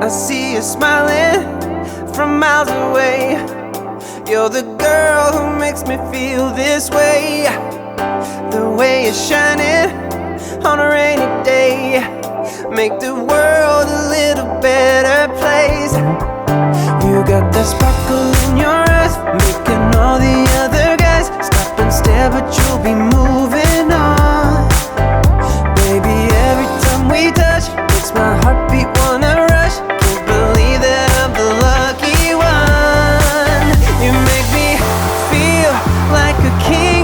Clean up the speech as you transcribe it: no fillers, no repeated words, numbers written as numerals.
I see you smiling from miles away. You're the girl who makes me feel this way. The way you're shining on a rainy day, make the world a little better place. You got that sparkle in your eyes, making all the other guys stop and stare, but you'll be moving on. Baby, every time we touch, makes my heartbeat wanna rush. Can't believe that I'm the lucky one. You make me feel like a king.